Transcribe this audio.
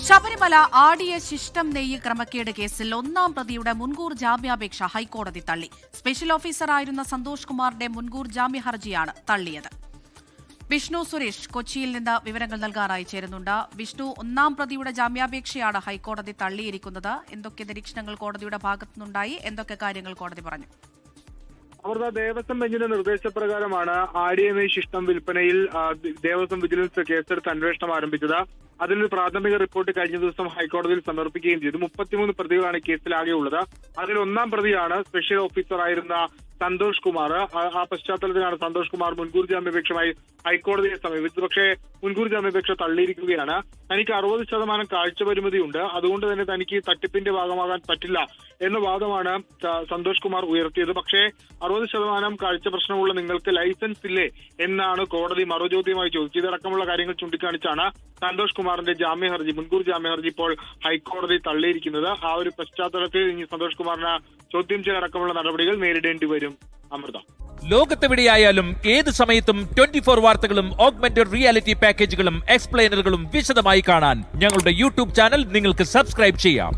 ശബരിമല ആടിയ ശിഷ്ടം നെയ്യ് ക്രമക്കേട് കേസിൽ ഒന്നാം പ്രതിയുടെ മുൻകൂർ ജാമ്യാപേക്ഷ ഹൈക്കോടതി തള്ളി. സ്പെഷ്യൽ ഓഫീസറായിരുന്ന സന്തോഷ് കുമാറിന്റെ മുൻകൂർ ജാമ്യ ഹർജിയാണ് തള്ളിയത്. വിഷ്ണു സുരേഷ് കൊച്ചിയിൽ നിന്ന് വിവരങ്ങൾ നൽകാനായി ചേരുന്നുണ്ട്. വിഷ്ണു, ഒന്നാം പ്രതിയുടെ ജാമ്യാപേക്ഷയാണ് ഹൈക്കോടതി തള്ളിയിരിക്കുന്നത്. എന്തൊക്കെ നിരീക്ഷണങ്ങൾ കോടതിയുടെ ഭാഗത്തുനിന്നുണ്ടായി? എന്തൊക്കെ കാര്യങ്ങൾ കോടതി പറഞ്ഞു? അവരുടെ ദേവസ്വം ബെഞ്ചിന്റെ നിർദ്ദേശപ്രകാരമാണ് ആടിയ നെയ്യ് ശിഷ്ടം വിൽപ്പനയിൽ ദേവസ്വം വിജിലൻസ് കേസെടുത്ത് അന്വേഷണം ആരംഭിച്ചത്. അതിലൊരു പ്രാഥമിക റിപ്പോർട്ട് കഴിഞ്ഞ ദിവസം ഹൈക്കോടതിയിൽ സമർപ്പിക്കുകയും ചെയ്തു. 33 പ്രതികളാണ് കേസിലാകെ ഉള്ളത്. അതിൽ ഒന്നാം പ്രതിയാണ് സ്പെഷ്യൽ ഓഫീസറായിരുന്ന സന്തോഷ് കുമാർ. ആ പശ്ചാത്തലത്തിലാണ് സന്തോഷ് കുമാർ മുൻകൂർ ജാമ്യാപേക്ഷമായി ഹൈക്കോടതിയെ സമീപിച്ചത്. പക്ഷേ മുൻകൂർ ജാമ്യാപേക്ഷ തള്ളിയിരിക്കുകയാണ്. തനിക്ക് 60% കാഴ്ച പരിമിതിയുണ്ട്, അതുകൊണ്ട് തന്നെ തനിക്ക് തട്ടിപ്പിന്റെ ഭാഗമാകാൻ പറ്റില്ല എന്ന വാദമാണ് സന്തോഷ് കുമാർ ഉയർത്തിയത്. പക്ഷേ 60% കാഴ്ച പ്രശ്നമുള്ള നിങ്ങൾക്ക് ലൈസൻസ് ഇല്ലേ എന്നാണ് കോടതി മറുചോദ്യമായി ചോദിച്ചത്. ഇതടക്കമുള്ള കാര്യങ്ങൾ ചൂണ്ടിക്കാണിച്ചാണ് സന്തോഷ് കുമാറിന്റെ ജാമ്യ ഹർജി, മുൻകൂർ ജാമ്യ ഹർജി ഇപ്പോൾ ഹൈക്കോടതി തള്ളിയിരിക്കുന്നത്. ആ ഒരു പശ്ചാത്തലത്തിൽ ഇനി സന്തോഷ് കുമാറിന് ചോദ്യം ചെയ്യലടക്കമുള്ള നടപടികൾ നേരിടേണ്ടി വരും. അമൃത, ലോകത്തെവിടെയായാലും ഏത് സമയത്തും 24 വാർത്തകളും ഓഗ്മെന്റഡ് റിയാലിറ്റി പാക്കേജുകളും എക്സ്പ്ലെയിനറുകളും വിശദമായി കാണാൻ ഞങ്ങളുടെ യൂട്യൂബ് ചാനൽ നിങ്ങൾക്ക് സബ്സ്ക്രൈബ് ചെയ്യാം.